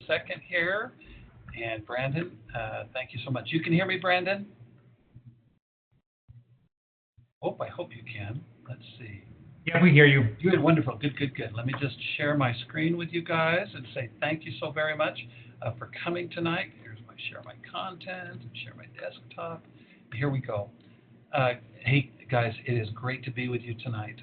Second here. And Brandon, thank you so much. You can hear me, Brandon? Oh, I hope you can. Let's see. Yeah, we hear you. Good, wonderful. Good, good, good. Let me just share my screen with you guys and say thank you so very much for coming tonight. Here's my share my content and share my desktop. Here we go. Hey, guys, it is great to be with you tonight.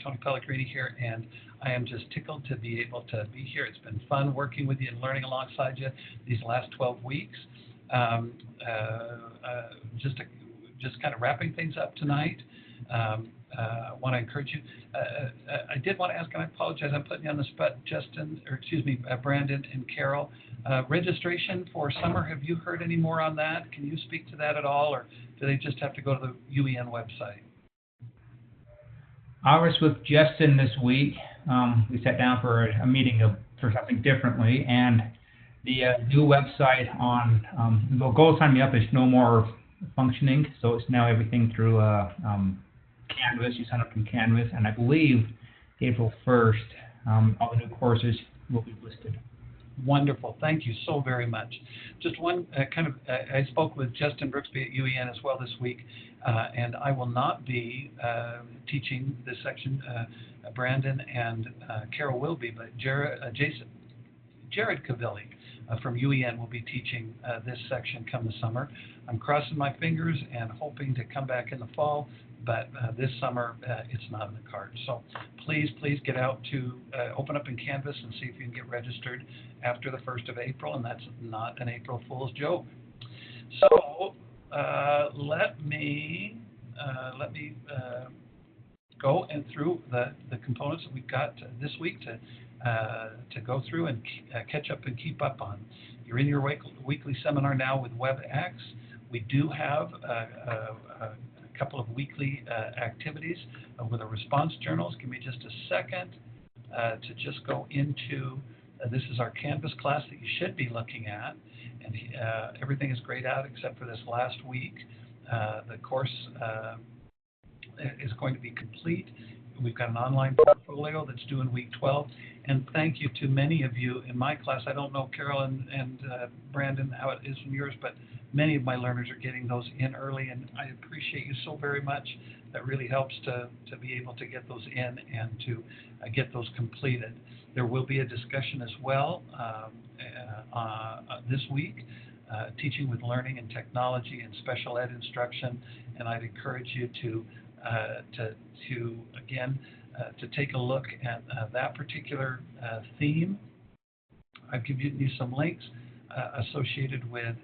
Tony Pellegrini here, and I am just tickled to be able to be here. It's been fun working with you and learning alongside you these last 12 weeks. Um, just kind of wrapping things up tonight. I want to encourage you. I did want to ask, and I apologize, I'm putting you on the spot, Brandon and Carol. Registration for summer, have you heard any more on that? Can you speak to that at all, or do they just have to go to the UEN website? I was with Justin this week. We sat down for a meeting for something differently, and the new website on the goal to sign me up is no more functioning, so it's now everything through Canvas. You sign up in Canvas, and I believe April 1st, all the new courses will be listed. Wonderful. Thank you so very much. Just one I spoke with Justin Brooksby at UEN as well this week, and I will not be teaching this section. Brandon and Carol will be, but Jared Cavilli from UEN will be teaching this section come the summer. I'm crossing my fingers and hoping to come back in the fall, but this summer it's not in the cards. So please get out to open up in Canvas and see if you can get registered after the 1st of April, and that's not an April Fool's joke. So let me go and through the components that we've got this week to go through and catch up and keep up on. You're in your weekly seminar now with WebEx. We do have a couple of weekly activities with our response journals. Give me just a second to just go into, this is our Canvas class that you should be looking at, and everything is grayed out except for this last week. The course is going to be complete. We've got an online portfolio that's due in week 12, and thank you to many of you in my class. I don't know, Carol and Brandon, how it is in yours, but many of my learners are getting those in early, and I appreciate you so very much. That really helps to be able to get those in and to get those completed. There will be a discussion as well this week, teaching with learning and technology and special ed instruction, and I'd encourage you to take a look at that particular theme. I've given you some links associated with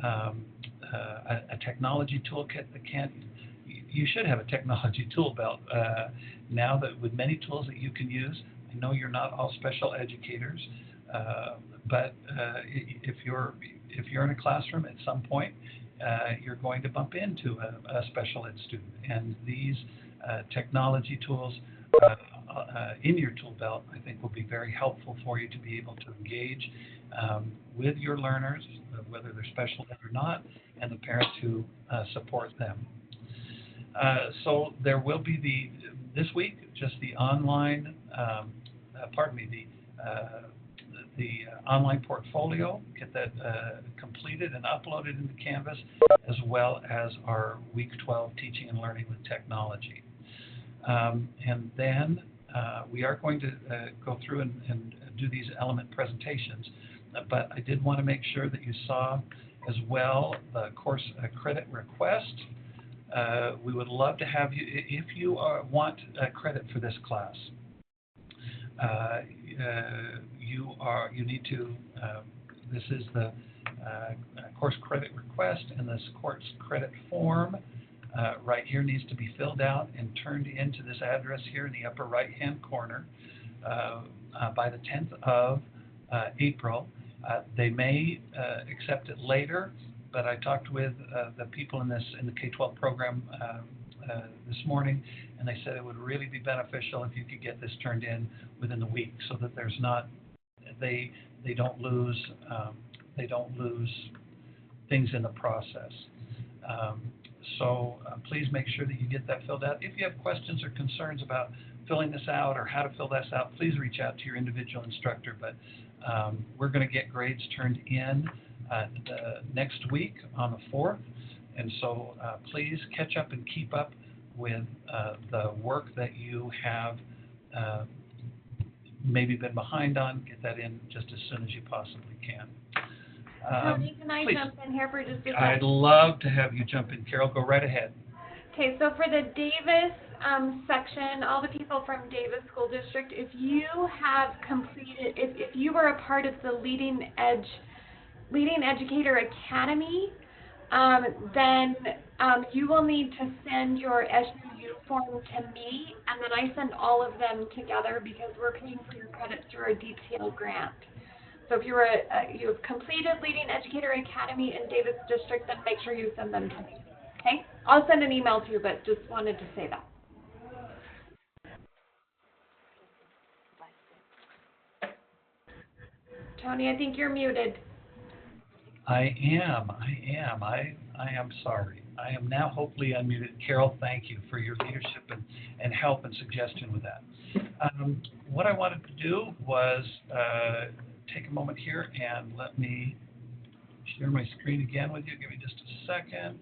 a technology toolkit that you should have a technology tool belt now that with many tools that you can use. I know you're not all special educators, but if you're in a classroom at some point, you're going to bump into a special ed student, and these technology tools in your tool belt, I think, will be very helpful for you to be able to engage with your learners, whether they're special ed or not, and the parents who support them. So there will be this week just the online, the online portfolio, get that completed and uploaded into Canvas, as well as our week 12 teaching and learning with technology. And then we are going to go through and do these element presentations, but I did want to make sure that you saw as well the course credit request. We would love to have you, if you want credit for this class. You need to, this is the course credit request, and this course credit form right here needs to be filled out and turned into this address here in the upper right hand corner by the 10th of April. They may accept it later, but I talked with the people in the K-12 program this morning, and they said it would really be beneficial if you could get this turned in within the week, so that there's not they don't lose things in the process. So please make sure that you get that filled out. If you have questions or concerns about filling this out or how to fill this out, please reach out to your individual instructor. But We're going to get grades turned in the next week on the 4th, and so please catch up and keep up with the work that you have maybe been behind on. Get that in just as soon as you possibly can. Tony, can I please. jump in here for just a second? I'd love to have you jump in, Carol. Go right ahead. Okay, so for the Davis section, all the people from Davis School District, if you have completed, if you were a part of the Leading Educator Academy, then you will need to send your SUU form to me, and then I send all of them together because we're paying for your credits through our DTL grant. So if you have completed Leading Educator Academy in Davis District, then make sure you send them to me. Okay? I'll send an email to you, but just wanted to say that. Tony, I think you're muted. I am sorry. I am now hopefully unmuted. Carol, thank you for your leadership and help and suggestion with that. What I wanted to do was take a moment here and let me share my screen again with you. Give me just a second.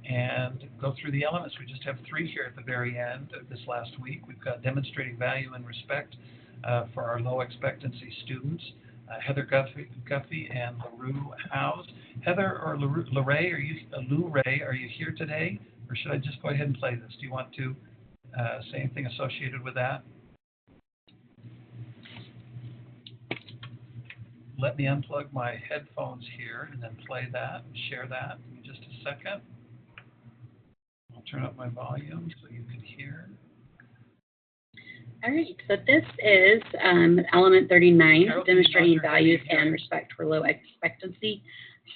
And go through the elements. We just have 3 here at the very end of this last week. We've got demonstrating value and respect for our low expectancy students. Heather Guffey and LaRue House. Heather or Lou Ray, are you here today? Or should I just go ahead and play this? Do you want to say anything associated with that? Let me unplug my headphones here and then play that and share that. Give me just a second. I'll turn up my volume so you can hear. All right, so this is element 39, Carol, demonstrating values and respect for low expectancy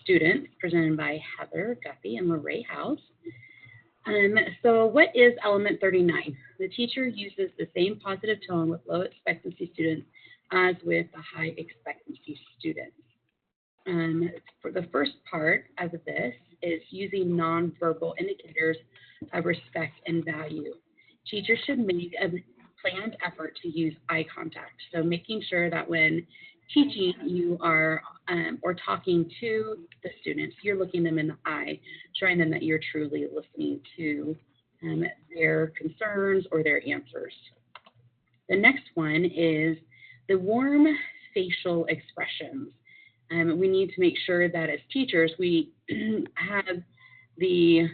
students, presented by Heather Guffey and Lorraine House. So what is element 39? The teacher uses the same positive tone with low expectancy students as with the high expectancy students. For the first part of this is using nonverbal indicators of respect and value. Teachers should make a planned effort to use eye contact. So making sure that when teaching, you are or talking to the students, you're looking them in the eye, showing them that you're truly listening to their concerns or their answers. The next one is the warm facial expressions. We need to make sure that as teachers, we have the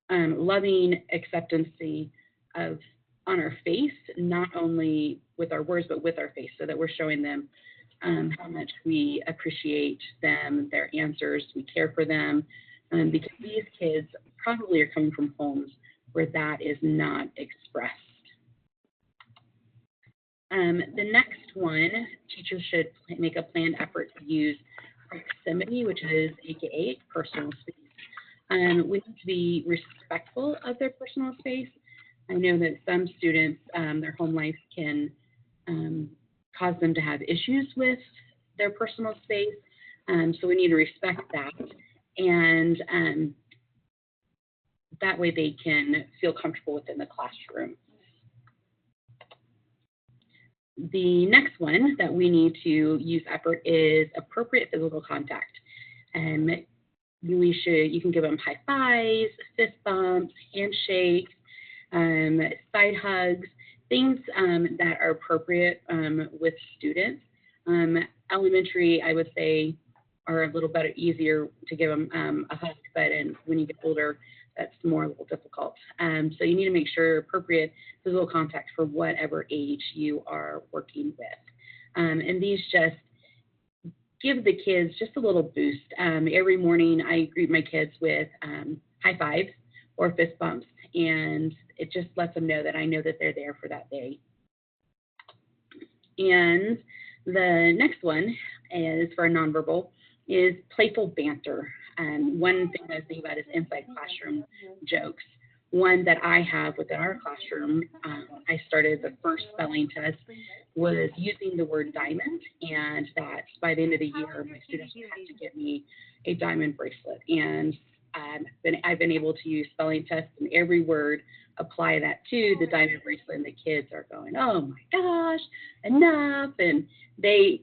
loving acceptancy of on our face, not only with our words, but with our face, so that we're showing them how much we appreciate them, their answers, we care for them, because these kids probably are coming from homes where that is not expressed. The next one, teachers should make a planned effort to use proximity, which is AKA personal space. We need to be respectful of their personal space. I know that some students, their home life can cause them to have issues with their personal space, so we need to respect that, and that way they can feel comfortable within the classroom. The next one that we need to use effort is appropriate physical contact. You can give them high fives, fist bumps, handshakes, side hugs, things that are appropriate with students. Elementary, I would say, are a little bit easier to give them a hug, but when you get older, that's a little difficult. So you need to make sure appropriate physical contact for whatever age you are working with. And these just give the kids just a little boost. Every morning I greet my kids with high fives or fist bumps, and it just lets them know that I know that they're there for that day. And the next one is for nonverbal is playful banter. One thing I was thinking about is inside classroom jokes. One that I have within our classroom, I started the first spelling test was using the word diamond, and that by the end of the year, my students had to get me a diamond bracelet. And I've been able to use spelling tests and every word, apply that to the diamond bracelet, and the kids are going, oh my gosh, enough, and they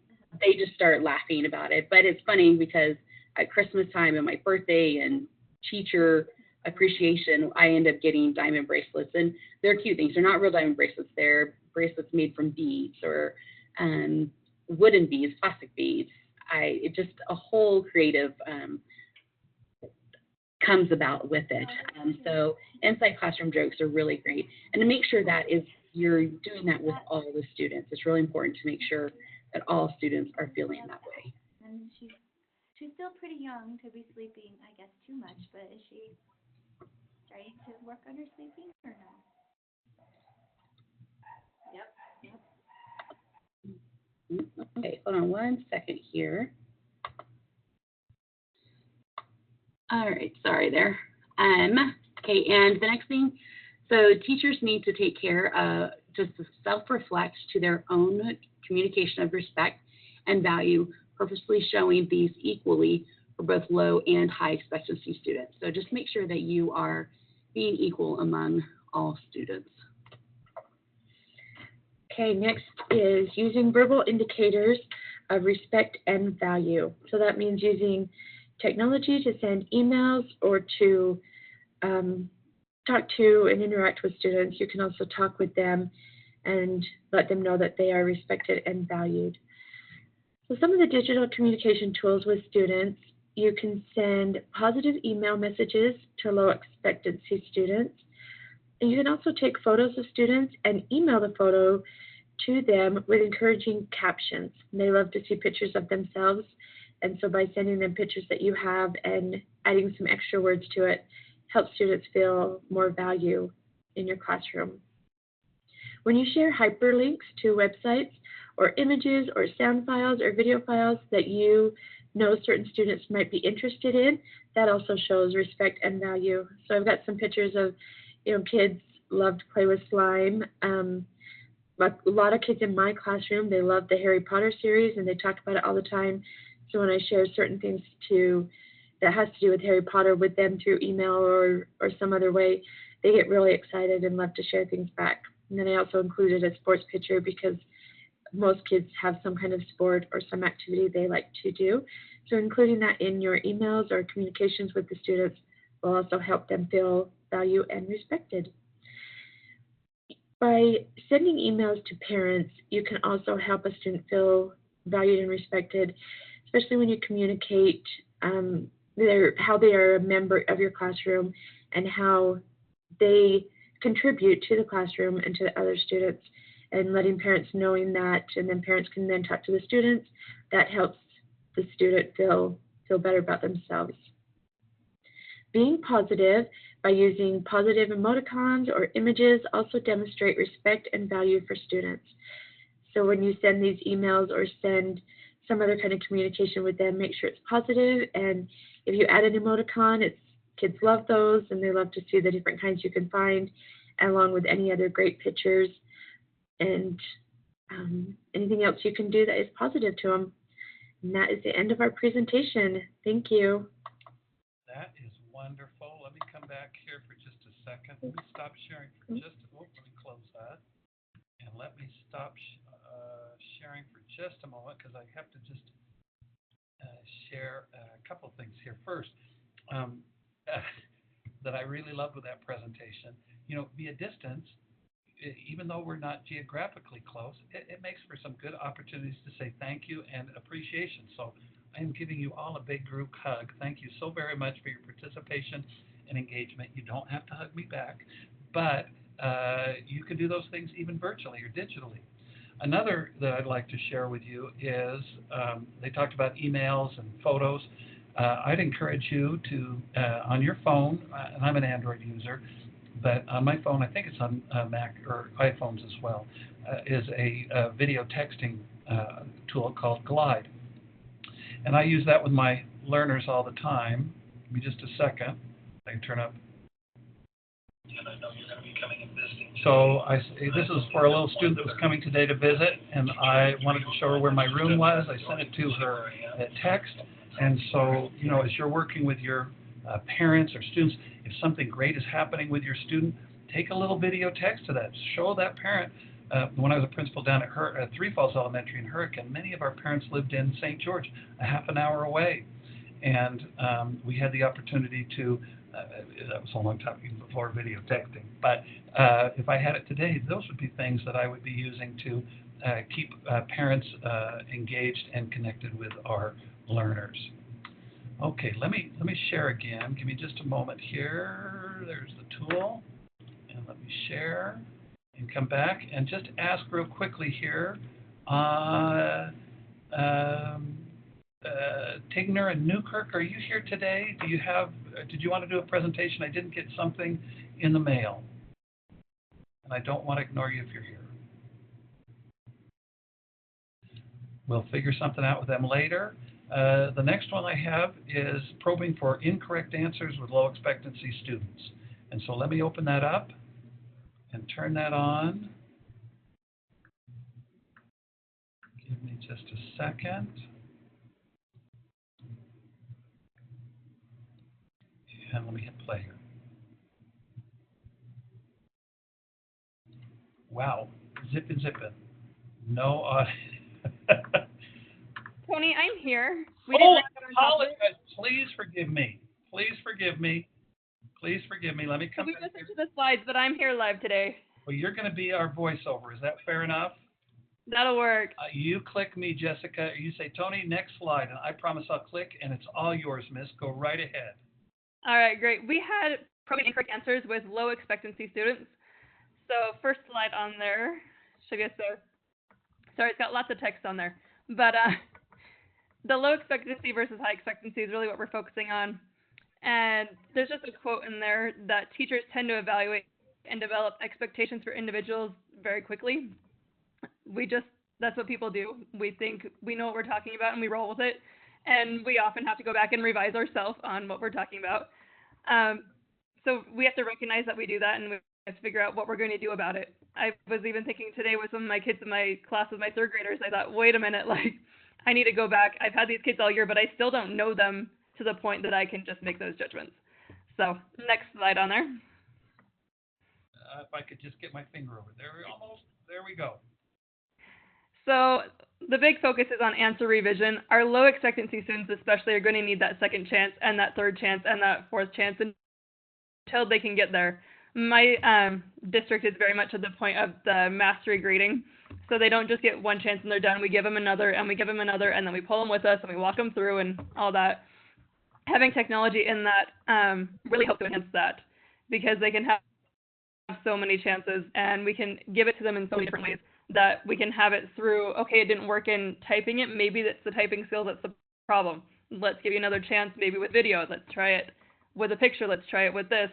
just start laughing about it. But it's funny because at Christmas time and my birthday and teacher appreciation, I end up getting diamond bracelets, and they're cute things. They're not real diamond bracelets. They're bracelets made from beads or wooden beads, plastic beads. It just a whole creative comes about with it. So inside classroom jokes are really great. And to make sure that you're doing that with all the students. It's really important to make sure that all students are feeling that way. And she's still pretty young to be sleeping, I guess, too much, but is she trying to work on her sleeping or no? Yep. Okay, hold on one second here. All right, sorry there. Okay, and the next thing, so teachers need to take care just to self-reflect to their own communication of respect and value, purposely showing these equally for both low and high expectancy students. So just make sure that you are being equal among all students. Okay, next is using verbal indicators of respect and value. So that means using technology to send emails or to talk to and interact with students. You can also talk with them and let them know that they are respected and valued. So some of the digital communication tools with students, you can send positive email messages to low expectancy students. And you can also take photos of students and email the photo to them with encouraging captions. And they love to see pictures of themselves. And so by sending them pictures that you have and adding some extra words to it, helps students feel more value in your classroom. When you share hyperlinks to websites or images or sound files or video files that you know certain students might be interested in, that also shows respect and value. So I've got some pictures of, kids love to play with slime. A lot of kids in my classroom, they love the Harry Potter series and they talk about it all the time. So when I share certain things that has to do with Harry Potter with them through email or some other way, they get really excited and love to share things back. And then I also included a sports picture because most kids have some kind of sport or some activity they like to do. So including that in your emails or communications with the students will also help them feel valued and respected. By sending emails to parents, you can also help a student feel valued and respected, especially when you communicate how they are a member of your classroom and how they contribute to the classroom and to the other students, and letting parents knowing that, and then parents can then talk to the students. That helps the student feel better about themselves. Being positive by using positive emoticons or images also demonstrate respect and value for students. So when you send these emails or send some other kind of communication with them, make sure it's positive. And if you add an emoticon, kids love those and they love to see the different kinds you can find, along with any other great pictures and anything else you can do that is positive to them. And that is the end of our presentation. Thank you. That is wonderful. Let me come back here for just a second. Let me stop sharing for just let me close that. And let me stop sharing for just a moment because I have to just share a couple things here. First, that I really loved with that presentation, via distance, even though we're not geographically close, it makes for some good opportunities to say thank you and appreciation. So I am giving you all a big group hug. Thank you so very much for your participation and engagement. You don't have to hug me back, but you can do those things even virtually or digitally. Another that I'd like to share with you is they talked about emails and photos. I'd encourage you to, on your phone, and I'm an Android user, but on my phone, I think it's on Mac or iPhones as well, is a video texting tool called Glide. And I use that with my learners all the time. Give me just a second. I can turn up. And I know you're going to be coming and visiting. So this is for a little student that was coming today to visit, and I wanted to show her where my room was. I sent it to her text. And so, as you're working with your parents or students, if something great is happening with your student, take a little video text to that. Show that parent. When I was a principal down at Three Falls Elementary in Hurricane, many of our parents lived in St. George, a half an hour away. And we had the opportunity to, that was a long time before video texting, but if I had it today, those would be things that I would be using to keep parents engaged and connected with our learners. Okay, let me share again. Give me just a moment here. There's the tool. And let me share and come back and just ask real quickly here. Tigner and Newkirk, are you here today? Did you want to do a presentation? I didn't get something in the mail. And I don't want to ignore you if you're here. We'll figure something out with them later. The next one I have is probing for incorrect answers with low expectancy students. And so let me open that up and turn that on. Give me just a second. And let me hit play here. Wow, zippin'. No audio. Tony, I'm here. Apologize. Please forgive me. Please forgive me. Let me come We back just here. to the slides, but I'm here live today. Well, you're going to be our voiceover. Is that fair enough? That'll work. You click me, Jessica. You say, Tony, next slide. And I promise I'll click, and it's all yours, miss. Go right ahead. All right, great. We had probably incorrect answers with low expectancy students. So first slide on there should be there. Sorry, it's got lots of text on there. But the low expectancy versus high expectancy is really what we're focusing on. And there's just a quote in there that teachers tend to evaluate and develop expectations for individuals very quickly. That's what people do. We think we know what we're talking about and we roll with it. And we often have to go back and revise ourselves on what we're talking about. So we have to recognize that we do that, and we have to figure out what we're going to do about it. I was even thinking today with some of my kids in my class with my third graders, I thought, wait a minute, I need to go back. I've had these kids all year, but I still don't know them to the point that I can just make those judgments. So next slide on there. If I could just get my finger over there. There we go. So the big focus is on answer revision. Our low expectancy students especially are going to need that second chance and that third chance and that fourth chance until they can get there. My district is very much at the point of the mastery grading. So they don't just get one chance and they're done. We give them another and we give them another, and then we pull them with us and we walk them through and all that. Having technology in that really helps to enhance that, because they can have so many chances and we can give it to them in so many different ways that we can have it through, okay, it didn't work in typing it. Maybe that's the typing skill that's the problem. Let's give you another chance, maybe with video. Let's try it with a picture. Let's try it with this.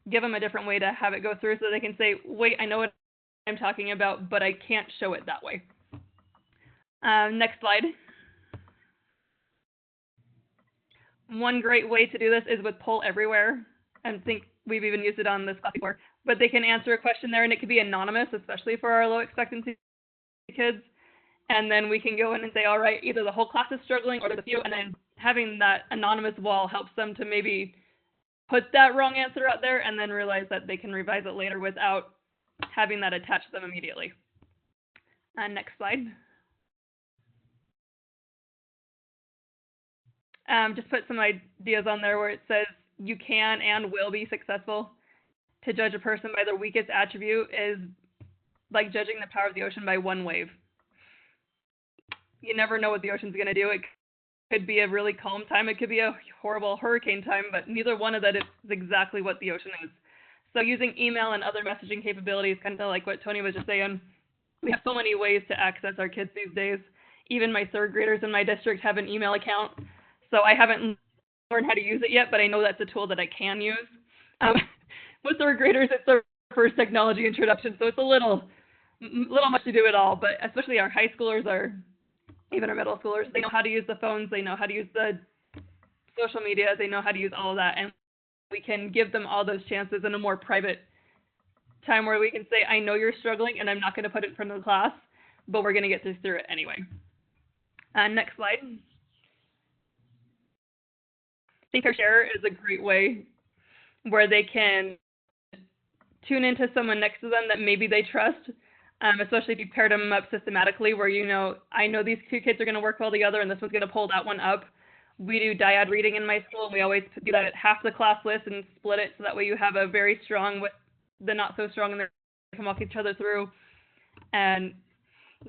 Give them a different way to have it go through so they can say, wait, I know what I'm talking about, but I can't show it that way. Next slide. One great way to do this is with Poll Everywhere. I think we've even used it on this class before. But they can answer a question there, and it could be anonymous, especially for our low expectancy kids. And then we can go in and say, all right, either the whole class is struggling or there's a few, and then having that anonymous wall helps them to maybe put that wrong answer out there and then realize that they can revise it later without having that attached to them immediately. Next slide. Just put some ideas on there where it says you can and will be successful. To judge a person by their weakest attribute is like judging the power of the ocean by one wave. You never know what the ocean's going to do. It could be a really calm time. It could be a horrible hurricane time, but neither one of that is exactly what the ocean is. So using email and other messaging capabilities, kind of like what Tony was just saying, we have so many ways to access our kids these days. Even my third graders in my district have an email account. So I haven't learned how to use it yet, but I know that's a tool that I can use. With third graders, it's their first technology introduction, so it's a little much to do it all, but especially our high schoolers, even our middle schoolers, they know how to use the phones, they know how to use the social media, they know how to use all of that, and we can give them all those chances in a more private time where we can say, I know you're struggling, and I'm not going to put it in front of the class, but we're going to get through it anyway. Next slide. Think or Share is a great way where they can tune into someone next to them that maybe they trust, especially if you paired them up systematically where I know these two kids are going to work well together and this one's going to pull that one up. We do dyad reading in my school, and we always do that at half the class list and split it so that way you have a very strong with the not so strong and they can walk each other through. And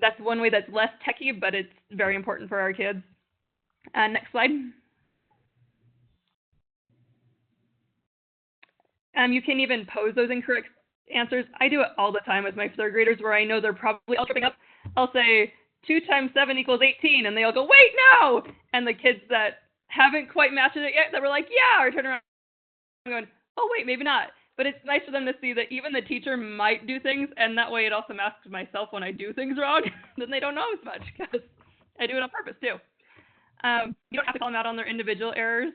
that's one way that's less techy, but it's very important for our kids. Next slide. You can even pose those incorrect answers. I do it all the time with my third graders where I know they're probably all tripping up. I'll say 2 times 7 equals 18, and they all go, wait, no! And the kids that haven't quite mastered it yet, that were like, yeah, or turn around and going, oh, wait, maybe not. But it's nice for them to see that even the teacher might do things, and that way it also masks myself when I do things wrong. Then they don't know as much, because I do it on purpose, too. You don't have to call them out on their individual errors.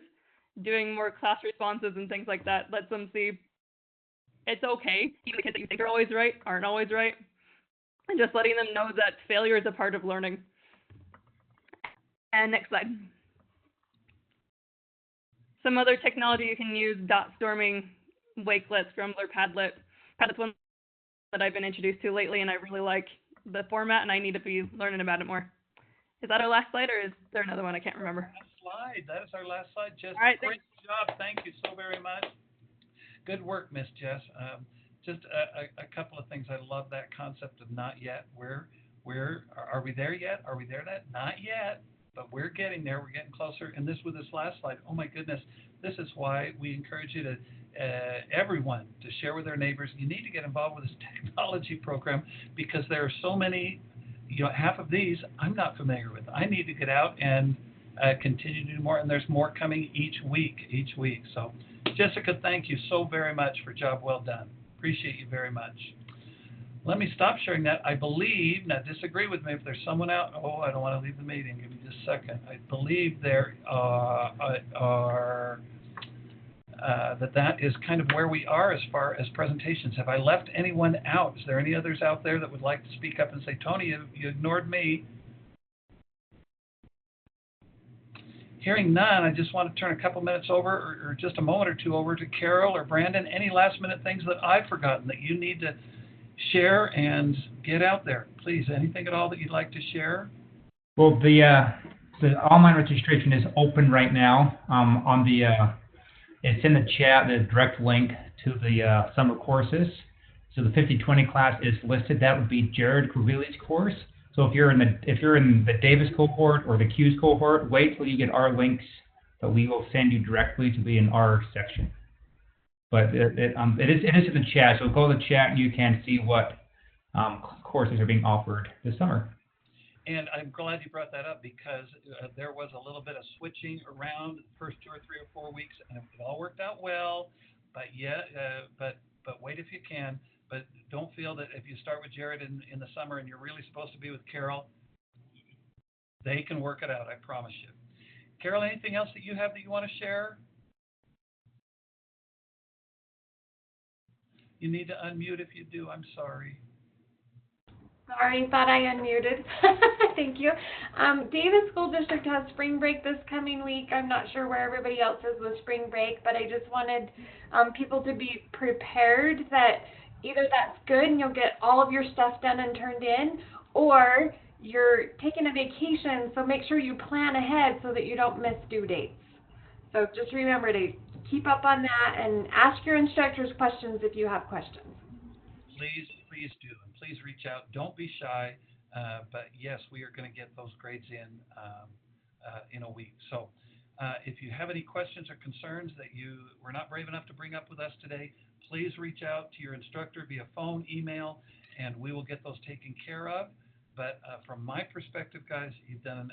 Doing more class responses and things like that lets them see it's okay. Even the kids that you think are always right aren't always right. And just letting them know that failure is a part of learning. And next slide. Some other technology you can use, dot storming, Wakelet, Scrambler, Padlet. Padlet's one that I've been introduced to lately, and I really like the format, and I need to be learning about it more. Is that our last slide, or is there another one? I can't remember. Slide. That is our last slide. Jess, all right, great job. Thank you so very much. Good work, Miss Jess. Just a couple of things. I love that concept of not yet. Are we there yet? Are we there yet? Not yet, but we're getting there. We're getting closer. And with this last slide, oh my goodness, this is why we encourage you to everyone to share with their neighbors. You need to get involved with this technology program because there are so many. Half of these I'm not familiar with. I need to get out and continue to do more, and there's more coming each week. So, Jessica, thank you so very much for a job well done. Appreciate you very much. Let me stop sharing that. I believe, now disagree with me if there's someone out. Oh, I don't want to leave the meeting. Give me just a second. I believe there are that is kind of where we are as far as presentations. Have I left anyone out? Is there any others out there that would like to speak up and say, Tony, you ignored me? Hearing none, I just want to turn a couple minutes over or just a moment or two over to Carol or Brandon. Any last minute things that I've forgotten that you need to share and get out there? Please, anything at all that you'd like to share? Well, the online registration is open right now. It's in the chat, the direct link to the summer courses. So the 50/20 class is listed. That would be Jared Kravili's course. So if you're in the Davis cohort or the Q's cohort, wait till you get our links that we will send you directly to be in our section. But it is in the chat. So go to the chat and you can see what courses are being offered this summer. And I'm glad you brought that up because there was a little bit of switching around the first 2 or 3 or 4 weeks, and it all worked out well. But but wait if you can. But don't feel that if you start with Jared in the summer and you're really supposed to be with Carol, they can work it out. I promise you. Carol, anything else that you have that you want to share? You need to unmute if you do. I'm sorry. Sorry, thought I unmuted. Thank you. Davis School District has spring break this coming week. I'm not sure where everybody else is with spring break, but I just wanted people to be prepared that either that's good and you'll get all of your stuff done and turned in, or you're taking a vacation, so make sure you plan ahead so that you don't miss due dates. So just remember to keep up on that and ask your instructors questions if you have questions. Please do. And please reach out. Don't be shy. But yes, we are going to get those grades in a week. So if you have any questions or concerns that you were not brave enough to bring up with us today, please reach out to your instructor via phone, email, and we will get those taken care of. But from my perspective, guys, you've done an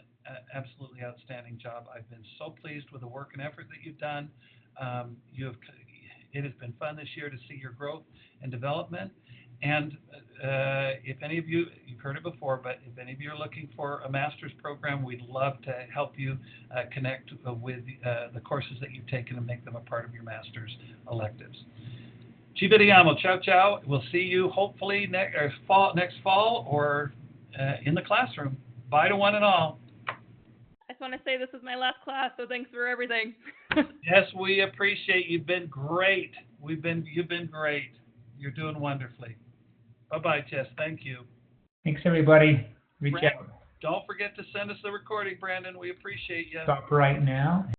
absolutely outstanding job. I've been so pleased with the work and effort that you've done. It has been fun this year to see your growth and development. And if any of you, you've heard it before, but if any of you are looking for a master's program, we'd love to help you connect with the courses that you've taken and make them a part of your master's electives. Ci vediamo. Ciao, ciao. We'll see you hopefully next fall or in the classroom. Bye to one and all. I just want to say this is my last class, so thanks for everything. Yes, we appreciate you've been great. You've been great. You're doing wonderfully. Bye-bye, Jess. Thank you. Thanks, everybody. Reach Brandon, out. don't forget to send us the recording, Brandon. We appreciate you. Stop right now.